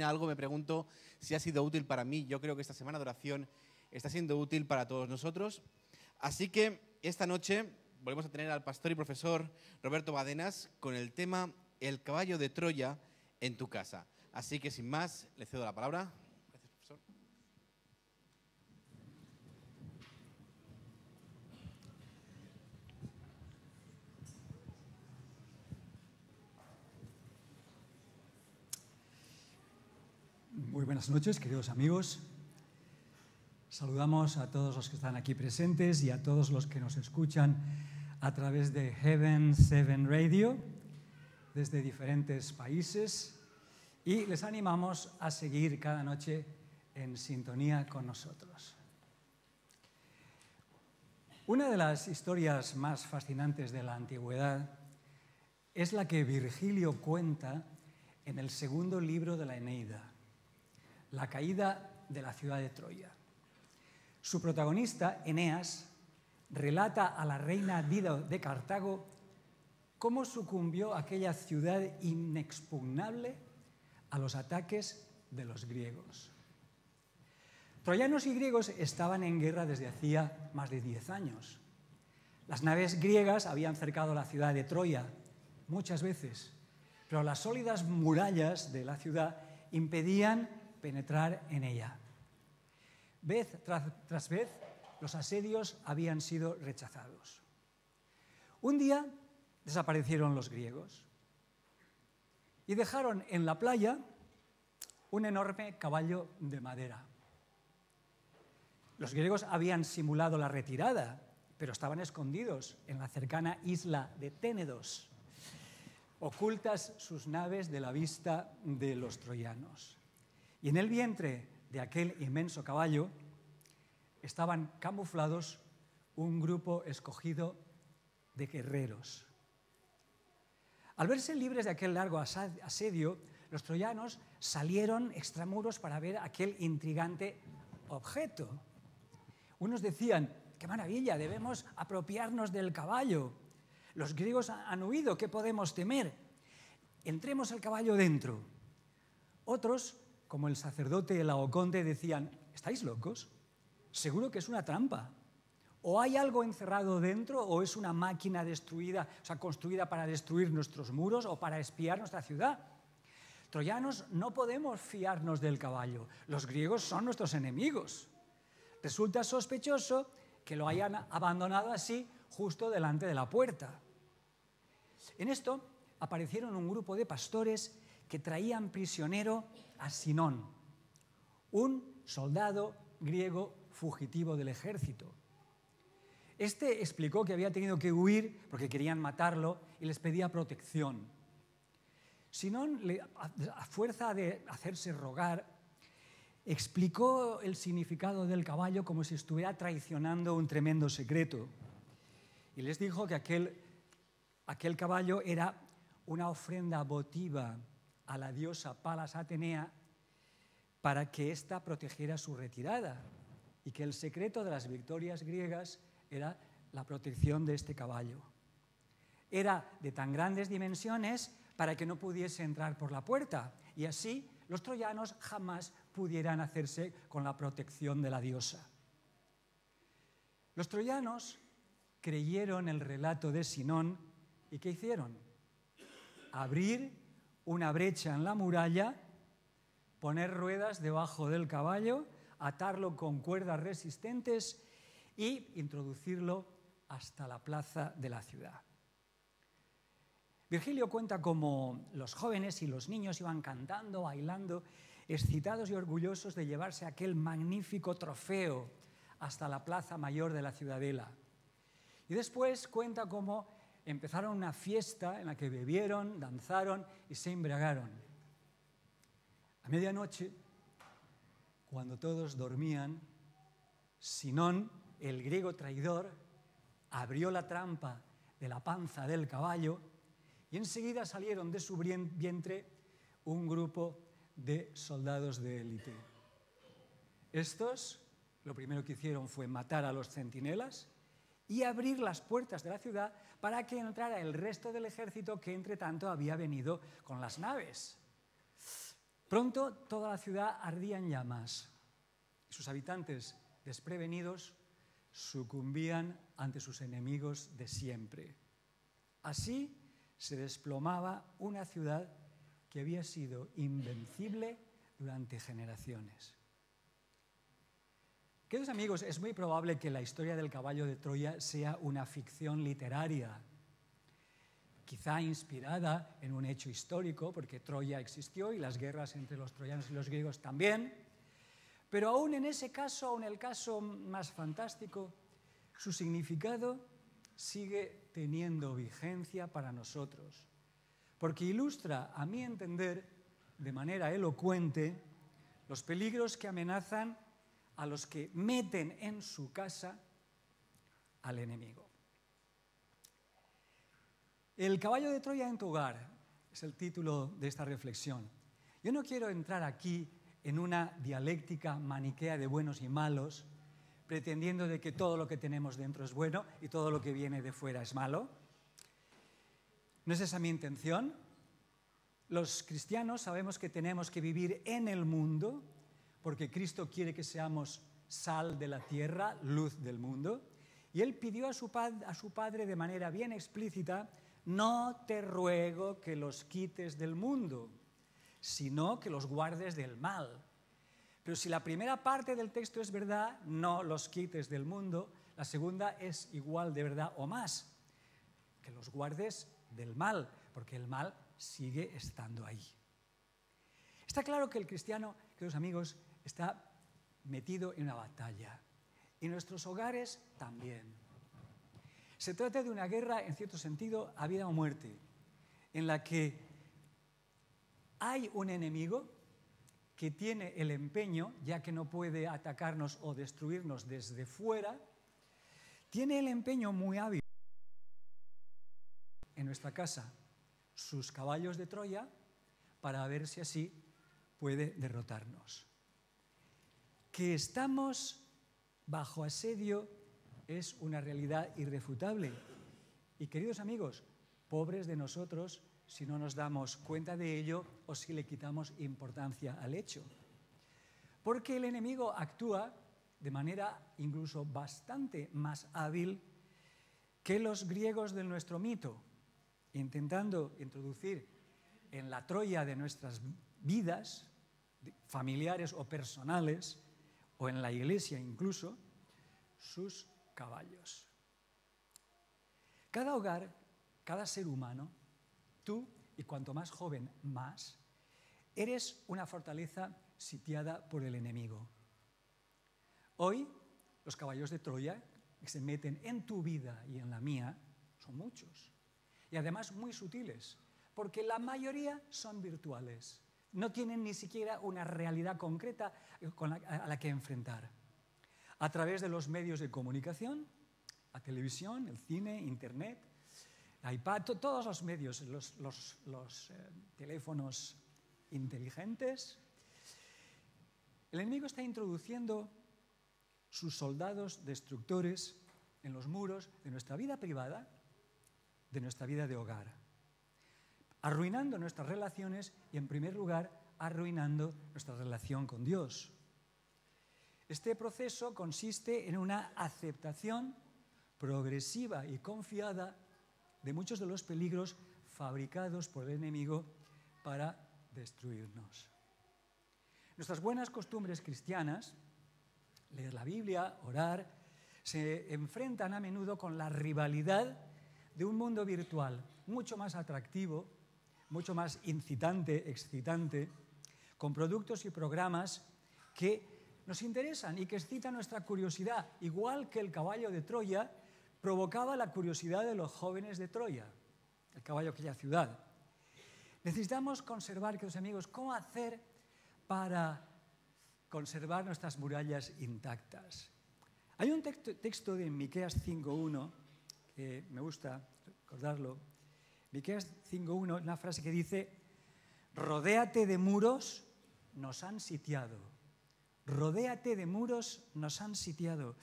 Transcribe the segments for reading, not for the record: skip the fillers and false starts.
algo, me pregunto si ha sido útil para mí. Yo creo que esta semana de oración está siendo útil para todos nosotros. Así que esta noche volvemos a tener al pastor y profesor Roberto Badenas con el tema El caballo de Troya en tu casa. Así que sin más, le cedo la palabra. Gracias, profesor. Muy buenas noches, queridos amigos. Saludamos a todos los que están aquí presentes y a todos los que nos escuchan a través de Heaven 7 Radio desde diferentes países y les animamos a seguir cada noche en sintonía con nosotros. Una de las historias más fascinantes de la antigüedad es la que Virgilio cuenta en el segundo libro de la Eneida, la caída de la ciudad de Troya. Su protagonista, Eneas, relata a la reina Dido de Cartago cómo sucumbió aquella ciudad inexpugnable a los ataques de los griegos. Troyanos y griegos estaban en guerra desde hacía más de 10 años. Las naves griegas habían cercado la ciudad de Troya muchas veces, pero las sólidas murallas de la ciudad impedían penetrar en ella. Vez tras vez, los asedios habían sido rechazados. Un día desaparecieron los griegos y dejaron en la playa un enorme caballo de madera. Los griegos habían simulado la retirada, pero estaban escondidos en la cercana isla de Ténedos, ocultas sus naves de la vista de los troyanos. Y en el vientre de aquel inmenso caballo estaban camuflados un grupo escogido de guerreros. Al verse libres de aquel largo asedio, los troyanos salieron extramuros para ver aquel intrigante objeto. Unos decían, ¡qué maravilla! Debemos apropiarnos del caballo. Los griegos han huido, ¿qué podemos temer? Entremos al caballo dentro. Otros, como el sacerdote Laoconte, decían, ¿estáis locos? Seguro que es una trampa. O hay algo encerrado dentro, o es una máquina destruida, o sea, construida para destruir nuestros muros o para espiar nuestra ciudad. Troyanos, no podemos fiarnos del caballo. Los griegos son nuestros enemigos. Resulta sospechoso que lo hayan abandonado así justo delante de la puerta. En esto aparecieron un grupo de pastores que traían prisionero a Sinón, un soldado griego fugitivo del ejército. Este explicó que había tenido que huir porque querían matarlo y les pedía protección. Sinón, a fuerza de hacerse rogar, explicó el significado del caballo como si estuviera traicionando un tremendo secreto. Y les dijo que aquel caballo era una ofrenda votiva a la diosa Palas Atenea para que ésta protegiera su retirada y que el secreto de las victorias griegas era la protección de este caballo. Era de tan grandes dimensiones para que no pudiese entrar por la puerta y así los troyanos jamás pudieran hacerse con la protección de la diosa. Los troyanos creyeron el relato de Sinón y ¿qué hicieron? Abrir una brecha en la muralla, poner ruedas debajo del caballo, atarlo con cuerdas resistentes y introducirlo hasta la plaza de la ciudad. Virgilio cuenta cómo los jóvenes y los niños iban cantando, bailando, excitados y orgullosos de llevarse aquel magnífico trofeo hasta la plaza mayor de la ciudadela. Y después cuenta cómo empezaron una fiesta en la que bebieron, danzaron y se embriagaron. A medianoche, cuando todos dormían, Sinón, el griego traidor, abrió la trampa de la panza del caballo y enseguida salieron de su vientre un grupo de soldados de élite. Estos lo primero que hicieron fue matar a los centinelas y abrir las puertas de la ciudad para que entrara el resto del ejército que entre tanto había venido con las naves. Pronto toda la ciudad ardía en llamas y sus habitantes, desprevenidos, sucumbían ante sus enemigos de siempre. Así se desplomaba una ciudad que había sido invencible durante generaciones. Queridos amigos, es muy probable que la historia del caballo de Troya sea una ficción literaria, quizá inspirada en un hecho histórico, porque Troya existió y las guerras entre los troyanos y los griegos también. Pero aún en ese caso, aún en el caso más fantástico, su significado sigue teniendo vigencia para nosotros, porque ilustra, a mi entender, de manera elocuente, los peligros que amenazan a los que meten en su casa al enemigo. El caballo de Troya en tu hogar es el título de esta reflexión. Yo no quiero entrar aquí en una dialéctica maniquea de buenos y malos, pretendiendo de que todo lo que tenemos dentro es bueno y todo lo que viene de fuera es malo. ¿No es esa mi intención? Los cristianos sabemos que tenemos que vivir en el mundo, porque Cristo quiere que seamos sal de la tierra, luz del mundo, y Él pidió a su Padre de manera bien explícita: no te ruego que los quites del mundo, sino que los guardes del mal. Pero si la primera parte del texto es verdad, no los quites del mundo, la segunda es igual de verdad o más, que los guardes del mal, porque el mal sigue estando ahí. Está claro que el cristiano, queridos amigos, está metido en una batalla, y nuestros hogares también. Se trata de una guerra, en cierto sentido, a vida o muerte, en la que hay un enemigo que tiene el empeño, ya que no puede atacarnos o destruirnos desde fuera, tiene el empeño muy hábil en nuestra casa sus caballos de Troya para ver si así puede derrotarnos. Que estamos bajo asedio es una realidad irrefutable. Y queridos amigos, pobres de nosotros si no nos damos cuenta de ello o si le quitamos importancia al hecho. Porque el enemigo actúa de manera incluso bastante más hábil que los griegos de nuestro mito, intentando introducir en la Troya de nuestras vidas, familiares o personales, o en la iglesia incluso, sus caballos. Cada hogar, cada ser humano, tú, y cuanto más joven más, eres una fortaleza sitiada por el enemigo. Hoy, los caballos de Troya que se meten en tu vida y en la mía son muchos. Y además muy sutiles, porque la mayoría son virtuales. No tienen ni siquiera una realidad concreta a la que enfrentar. A través de los medios de comunicación, la televisión, el cine, internet, iPad, todos los medios, los teléfonos inteligentes, el enemigo está introduciendo sus soldados destructores en los muros de nuestra vida privada, de nuestra vida de hogar, arruinando nuestras relaciones y, en primer lugar, arruinando nuestra relación con Dios. Este proceso consiste en una aceptación progresiva y confiada de muchos de los peligros fabricados por el enemigo para destruirnos. Nuestras buenas costumbres cristianas, leer la Biblia, orar, se enfrentan a menudo con la rivalidad de un mundo virtual mucho más atractivo, mucho más incitante, excitante, con productos y programas que nos interesan y que excitan nuestra curiosidad, igual que el caballo de Troya provocaba la curiosidad de los jóvenes de Troya, el caballo de aquella ciudad. Necesitamos conservar, queridos amigos, ¿cómo hacer para conservar nuestras murallas intactas? Hay un texto de Miqueas 5:1 que me gusta recordarlo. Miqueas 5:1, una frase que dice: rodéate de muros, nos han sitiado. Rodéate de muros, nos han sitiado.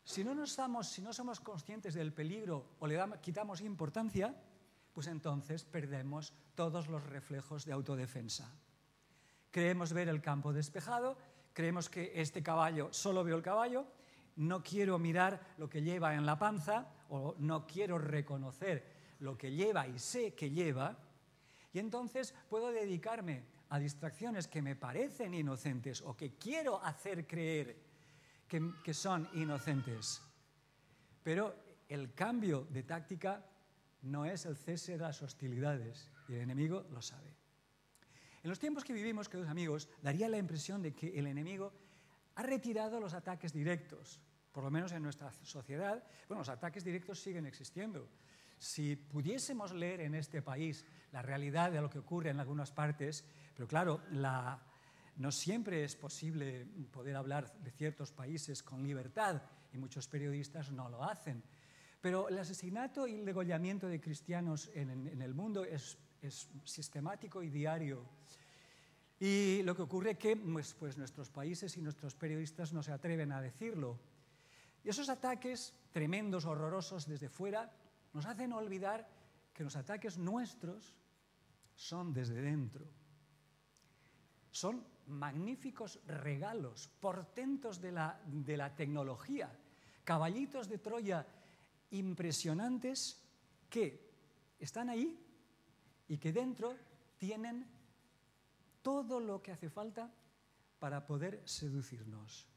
Si no somos conscientes del peligro o le quitamos importancia, pues entonces perdemos todos los reflejos de autodefensa. Creemos ver el campo despejado, creemos que este caballo, solo veo el caballo, no quiero mirar lo que lleva en la panza o no quiero reconocer lo que lleva y sé que lleva, y entonces puedo dedicarme a distracciones que me parecen inocentes o que quiero hacer creer que son inocentes. Pero el cambio de táctica no es el cese de las hostilidades y el enemigo lo sabe. En los tiempos que vivimos, queridos amigos, daría la impresión de que el enemigo ha retirado los ataques directos, por lo menos en nuestra sociedad. Bueno, los ataques directos siguen existiendo. Si pudiésemos leer en este país la realidad de lo que ocurre en algunas partes, pero claro, no siempre es posible poder hablar de ciertos países con libertad y muchos periodistas no lo hacen. Pero el asesinato y el degollamiento de cristianos en el mundo es sistemático y diario. Y lo que ocurre es que pues nuestros países y nuestros periodistas no se atreven a decirlo. Y esos ataques tremendos, horrorosos desde fuera, nos hacen olvidar que los ataques nuestros son desde dentro. Son magníficos regalos, portentos de la tecnología, caballitos de Troya impresionantes que están ahí y que dentro tienen todo lo que hace falta para poder seducirnos.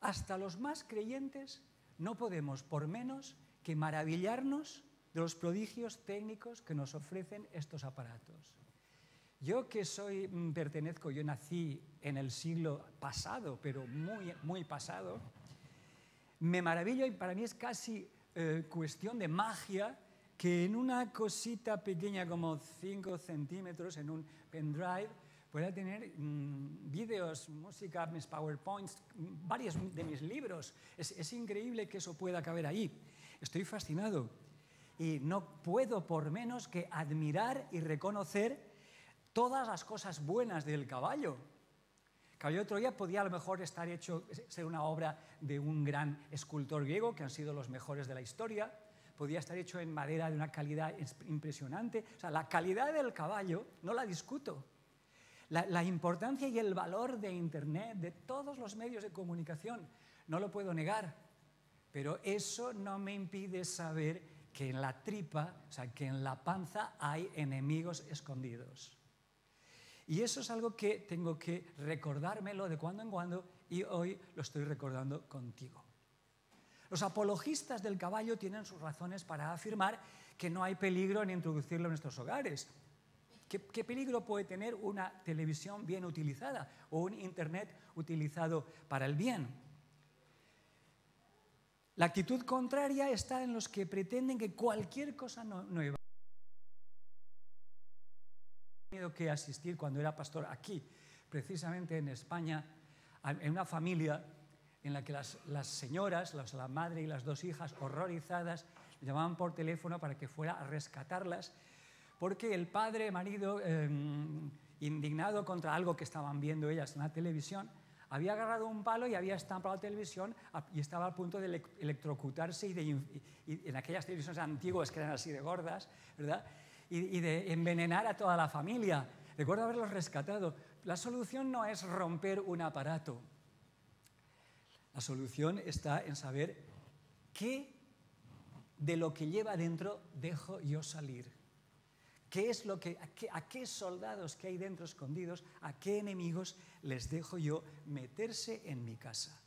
Hasta los más creyentes no podemos por menos que maravillarnos de los prodigios técnicos que nos ofrecen estos aparatos. Yo yo nací en el siglo pasado, pero muy, muy pasado, me maravillo y para mí es casi cuestión de magia que en una cosita pequeña como 5 centímetros, en un pendrive, pueda tener vídeos, música, mis PowerPoints, varios de mis libros. Es increíble que eso pueda caber ahí. Estoy fascinado y no puedo por menos que admirar y reconocer todas las cosas buenas del caballo. Caballo de Troya podía a lo mejor ser una obra de un gran escultor griego, que han sido los mejores de la historia. Podía estar hecho en madera de una calidad impresionante. O sea, la calidad del caballo no la discuto. La importancia y el valor de Internet, de todos los medios de comunicación, no lo puedo negar. Pero eso no me impide saber que en la tripa, o sea, que en la panza hay enemigos escondidos. Y eso es algo que tengo que recordármelo de cuando en cuando y hoy lo estoy recordando contigo. Los apologistas del caballo tienen sus razones para afirmar que no hay peligro en introducirlo en nuestros hogares. ¿Qué peligro puede tener una televisión bien utilizada o un Internet utilizado para el bien? La actitud contraria está en los que pretenden que cualquier cosa nueva. He tenido que asistir cuando era pastor aquí, precisamente en España, en una familia en la que las señoras, la madre y las 2 hijas, horrorizadas, le llamaban por teléfono para que fuera a rescatarlas, porque el padre, marido, indignado contra algo que estaban viendo ellas en la televisión, había agarrado un palo y había estampado la televisión y estaba a punto de electrocutarse y en aquellas televisiones antiguas que eran así de gordas, ¿verdad? Y de envenenar a toda la familia. Recuerdo haberlos rescatado. La solución no es romper un aparato. La solución está en saber qué de lo que lleva dentro dejo yo salir. ¿A qué soldados que hay dentro escondidos, a qué enemigos les dejo yo meterse en mi casa?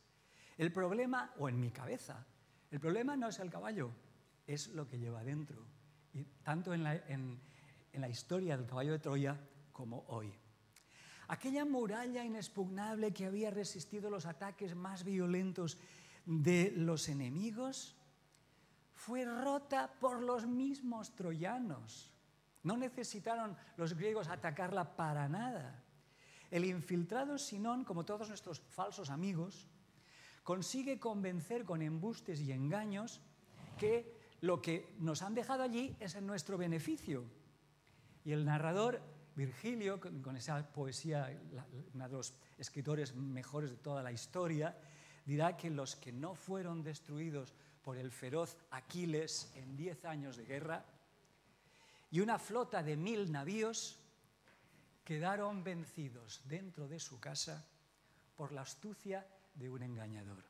El problema, o en mi cabeza, el problema no es el caballo, es lo que lleva dentro. Y tanto en la historia del caballo de Troya como hoy. Aquella muralla inexpugnable que había resistido los ataques más violentos de los enemigos fue rota por los mismos troyanos. No necesitaron los griegos atacarla para nada. El infiltrado Sinón, como todos nuestros falsos amigos, consigue convencer con embustes y engaños que lo que nos han dejado allí es en nuestro beneficio. Y el narrador Virgilio, con esa poesía, uno de los escritores mejores de toda la historia, dirá que los que no fueron destruidos por el feroz Aquiles en 10 años de guerra, y una flota de 1000 navíos quedaron vencidos dentro de su casa por la astucia de un engañador.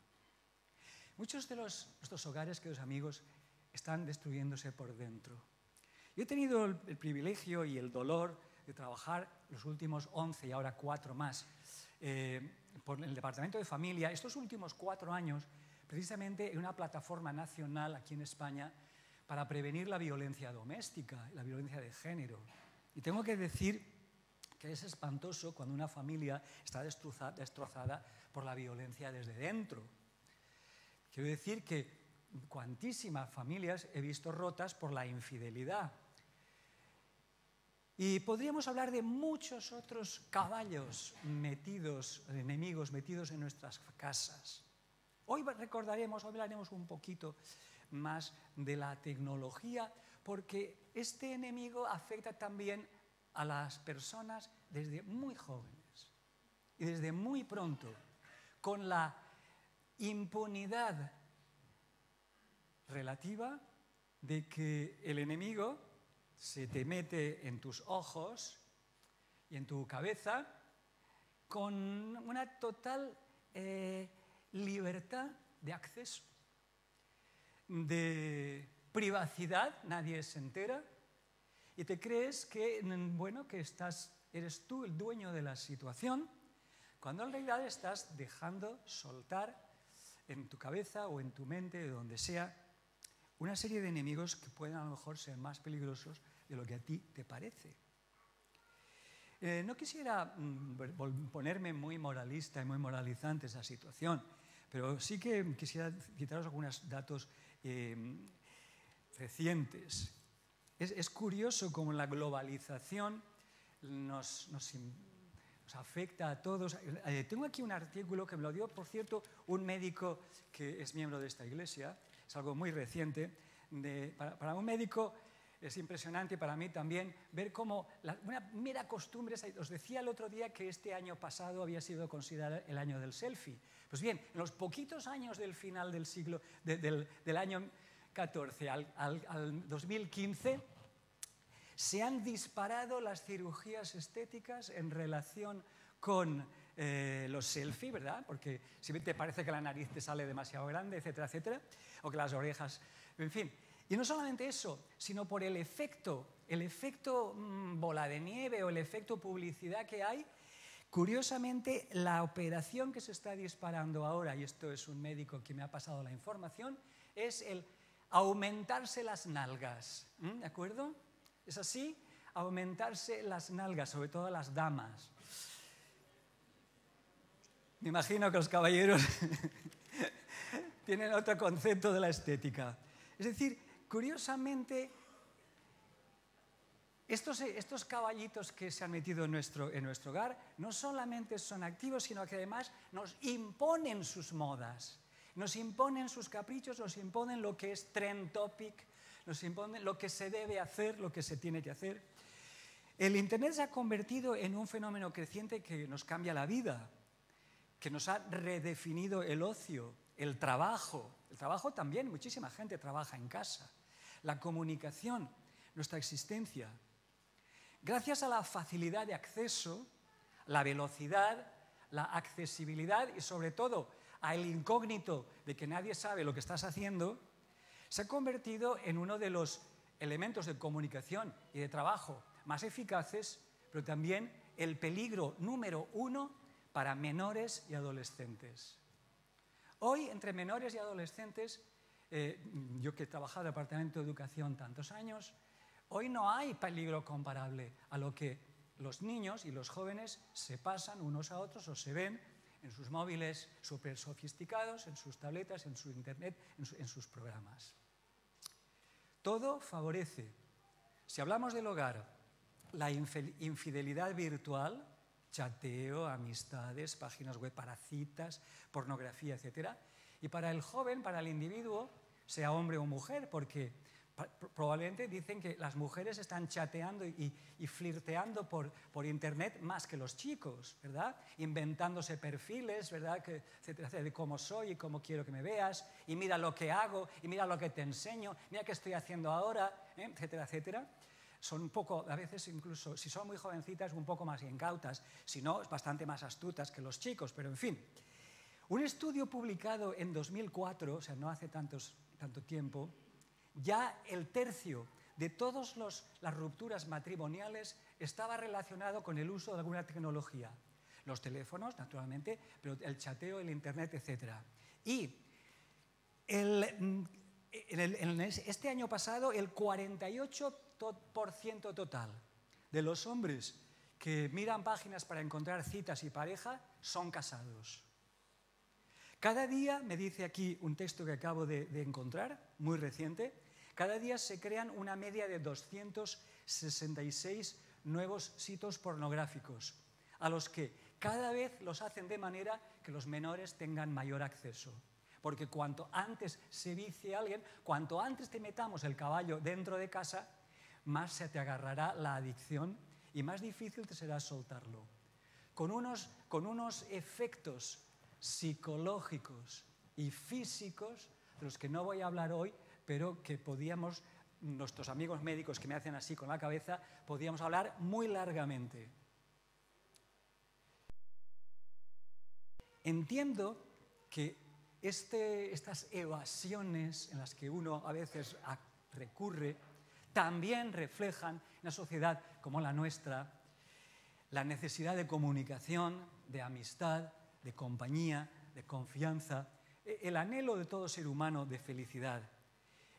Muchos de nuestros hogares, queridos amigos, están destruyéndose por dentro. Yo he tenido el privilegio y el dolor de trabajar los últimos 11 y ahora 4 más por el Departamento de Familia, estos últimos 4 años, precisamente en una plataforma nacional aquí en España para prevenir la violencia doméstica, la violencia de género. Y tengo que decir que es espantoso cuando una familia está destrozada por la violencia desde dentro. Quiero decir que cuantísimas familias he visto rotas por la infidelidad. Y podríamos hablar de muchos otros caballos metidos, enemigos metidos en nuestras casas. Hoy hablaremos un poquito más de la tecnología, porque este enemigo afecta también a las personas desde muy jóvenes y desde muy pronto, con la impunidad relativa de que el enemigo se te mete en tus ojos y en tu cabeza con una total libertad de acceso, de privacidad, nadie se entera, y te crees que, bueno, que eres tú el dueño de la situación, cuando en realidad estás dejando soltar en tu cabeza o en tu mente, de donde sea, una serie de enemigos que pueden a lo mejor ser más peligrosos de lo que a ti te parece. No quisiera ponerme muy moralista y muy moralizante esa situación, pero sí que quisiera citaros algunos datos recientes. Es curioso cómo la globalización nos afecta a todos. Tengo aquí un artículo que me lo dio, por cierto, un médico que es miembro de esta iglesia. Es algo muy reciente. Para un médico es impresionante, para mí también, ver cómo una mera costumbre. Os decía el otro día que este año pasado había sido considerado el año del selfie. Pues bien, en los poquitos años del final del siglo, del año 14 al 2015, se han disparado las cirugías estéticas en relación con los selfies, ¿verdad? Porque si te parece que la nariz te sale demasiado grande, etcétera, etcétera, o que las orejas, en fin. Y no solamente eso, sino por el efecto bola de nieve o el efecto publicidad que hay. Curiosamente, la operación que se está disparando ahora, y esto es un médico que me ha pasado la información, es el aumentarse las nalgas, ¿de acuerdo? ¿Es así? Aumentarse las nalgas, sobre todo las damas. Me imagino que los caballeros tienen otro concepto de la estética. Es decir, curiosamente, estos caballitos que se han metido en nuestro hogar no solamente son activos, sino que además nos imponen sus modas, nos imponen sus caprichos, nos imponen lo que es trend topic, nos imponen lo que se debe hacer, lo que se tiene que hacer. El Internet se ha convertido en un fenómeno creciente que nos cambia la vida, que nos ha redefinido el ocio, el trabajo. El trabajo también, muchísima gente trabaja en casa. La comunicación, nuestra existencia. Gracias a la facilidad de acceso, la velocidad, la accesibilidad y sobre todo al incógnito de que nadie sabe lo que estás haciendo, se ha convertido en uno de los elementos de comunicación y de trabajo más eficaces, pero también el peligro número 1 para menores y adolescentes. Hoy, entre menores y adolescentes, yo que he trabajado en el Departamento de Educación tantos años, hoy no hay peligro comparable a lo que los niños y los jóvenes se pasan unos a otros o se ven en sus móviles súper sofisticados, en sus tabletas, en su internet, en sus programas. Todo favorece. Si hablamos del hogar, la infidelidad virtual, chateo, amistades, páginas web para citas, pornografía, etc. Y para el joven, para el individuo, sea hombre o mujer, porque Probablemente dicen que las mujeres están chateando y flirteando por internet más que los chicos, ¿verdad? Inventándose perfiles, ¿verdad? Etcétera, de cómo soy y cómo quiero que me veas, y mira lo que hago, y mira lo que te enseño, mira qué estoy haciendo ahora, etcétera, etcétera. Son un poco, a veces incluso, si son muy jovencitas, un poco más incautas, si no, bastante más astutas que los chicos, pero en fin. Un estudio publicado en 2004, o sea, no hace tanto tiempo, ya el tercio de todas las rupturas matrimoniales estaba relacionado con el uso de alguna tecnología. Los teléfonos, naturalmente, pero el chateo, el internet, etc. Y este año pasado, el 48% total de los hombres que miran páginas para encontrar citas y pareja son casados. Cada día, me dice aquí un texto que acabo de encontrar, muy reciente, cada día se crean una media de 266 nuevos sitios pornográficos, a los que cada vez los hacen de manera que los menores tengan mayor acceso. Porque cuanto antes se vicie alguien, cuanto antes te metamos el caballo dentro de casa, más se te agarrará la adicción y más difícil te será soltarlo. Con unos efectos psicológicos y físicos, de los que no voy a hablar hoy, pero que nuestros amigos médicos que me hacen así con la cabeza, podíamos hablar muy largamente. Entiendo que estas evasiones en las que uno a veces recurre también reflejan en una sociedad como la nuestra la necesidad de comunicación, de amistad, de compañía, de confianza, el anhelo de todo ser humano de felicidad.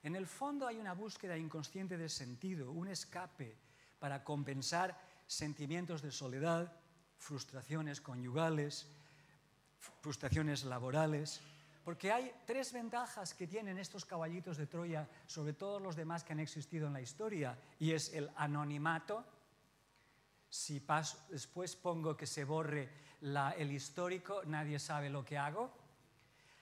En el fondo hay una búsqueda inconsciente de sentido, un escape para compensar sentimientos de soledad, frustraciones conyugales, frustraciones laborales, porque hay tres ventajas que tienen estos caballitos de Troya sobre todos los demás que han existido en la historia, y es el anonimato. Si después pongo que se borre el histórico, nadie sabe lo que hago.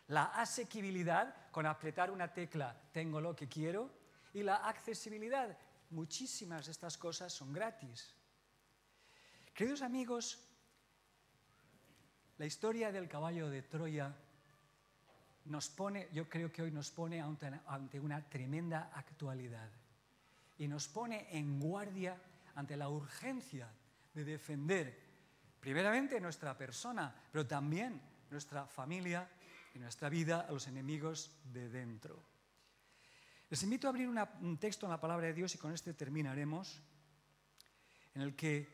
La asequibilidad, con apretar una tecla tengo lo que quiero. Y la accesibilidad, muchísimas de estas cosas son gratis. Queridos amigos, la historia del caballo de Troya yo creo que hoy nos pone ante una tremenda actualidad y nos pone en guardia ante la urgencia de defender primeramente nuestra persona, pero también nuestra familia y nuestra vida a los enemigos de dentro. Les invito a abrir un texto en la palabra de Dios y con este terminaremos, en el que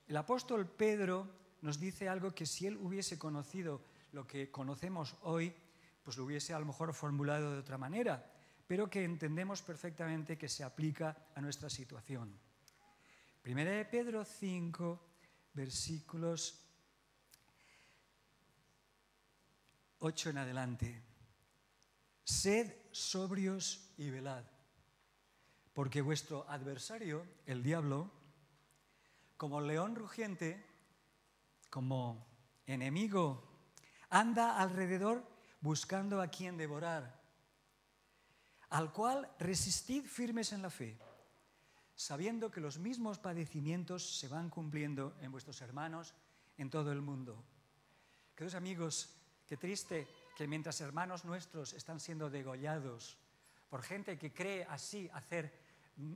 el apóstol Pedro nos dice algo que si él hubiese conocido lo que conocemos hoy, pues lo hubiese a lo mejor formulado de otra manera, pero que entendemos perfectamente que se aplica a nuestra situación. Primera de Pedro 5, versículos 8 en adelante. Sed sobrios y velad, porque vuestro adversario, el diablo, como león rugiente, como enemigo, anda alrededor buscando a quien devorar, al cual resistid firmes en la fe, sabiendo que los mismos padecimientos se van cumpliendo en vuestros hermanos en todo el mundo. Queridos amigos, qué triste que mientras hermanos nuestros están siendo degollados por gente que cree así hacer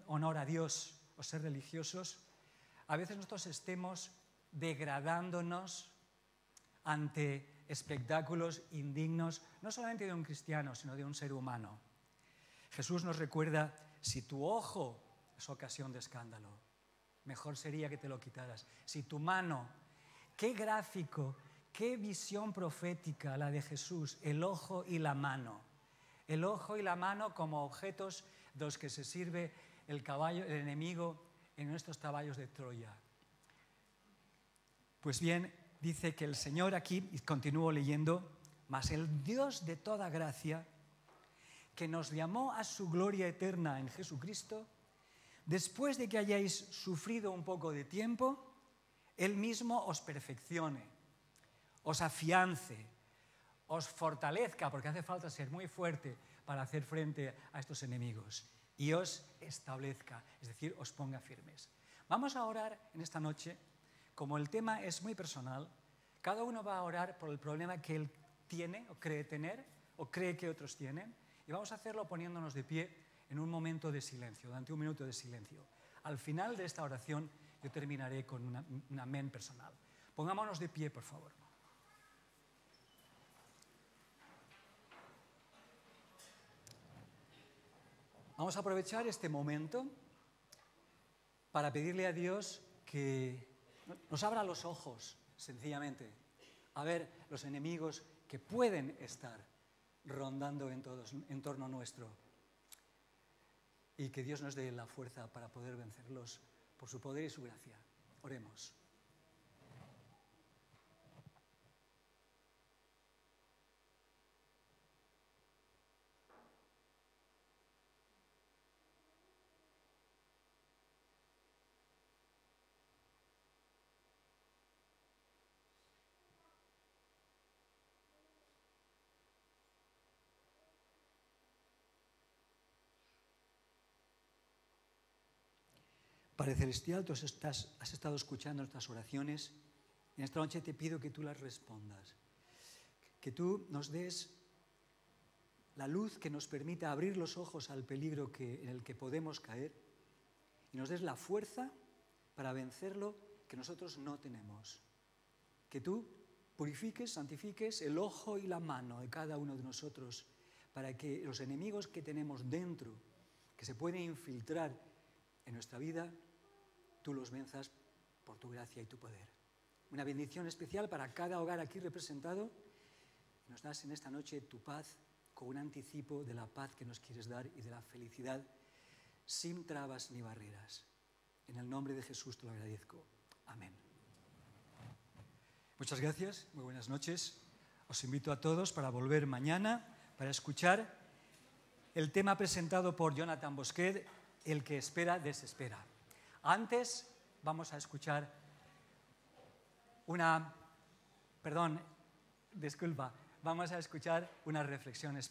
honor a Dios o ser religiosos, a veces nosotros estemos degradándonos ante espectáculos indignos, no solamente de un cristiano, sino de un ser humano. Jesús nos recuerda, si tu ojo es ocasión de escándalo, mejor sería que te lo quitaras. Si tu mano, qué gráfico, qué visión profética la de Jesús, el ojo y la mano. El ojo y la mano como objetos de los que se sirve el enemigo en nuestros caballos de Troya. Pues bien, dice que el Señor aquí, y continúo leyendo, mas el Dios de toda gracia, que nos llamó a su gloria eterna en Jesucristo, después de que hayáis sufrido un poco de tiempo, Él mismo os perfeccione, os afiance, os fortalezca, porque hace falta ser muy fuerte para hacer frente a estos enemigos. y os establezca, es decir, os ponga firmes. Vamos a orar en esta noche, como el tema es muy personal, cada uno va a orar por el problema que él tiene o cree tener o cree que otros tienen, y vamos a hacerlo poniéndonos de pie en un momento de silencio, durante un minuto de silencio. Al final de esta oración yo terminaré con un amén personal. Pongámonos de pie, por favor. Vamos a aprovechar este momento para pedirle a Dios que nos abra los ojos, sencillamente, a ver los enemigos que pueden estar rondando en torno nuestro, y que Dios nos dé la fuerza para poder vencerlos por su poder y su gracia. Oremos. Padre Celestial, tú has estado escuchando nuestras oraciones. En esta noche te pido que tú las respondas, que tú nos des la luz que nos permita abrir los ojos al peligro en el que podemos caer, y nos des la fuerza para vencerlo que nosotros no tenemos. Que tú purifiques, santifiques el ojo y la mano de cada uno de nosotros, para que los enemigos que tenemos dentro, que se pueden infiltrar en nuestra vida, tú los venzas por tu gracia y tu poder. Una bendición especial para cada hogar aquí representado. Nos das en esta noche tu paz, con un anticipo de la paz que nos quieres dar y de la felicidad, sin trabas ni barreras. En el nombre de Jesús te lo agradezco. Amén. Muchas gracias, muy buenas noches. Os invito a todos para volver mañana para escuchar el tema presentado por Jonathan Bosquet, el que espera, desespera. Antes vamos a escuchar vamos a escuchar una reflexión espiritual.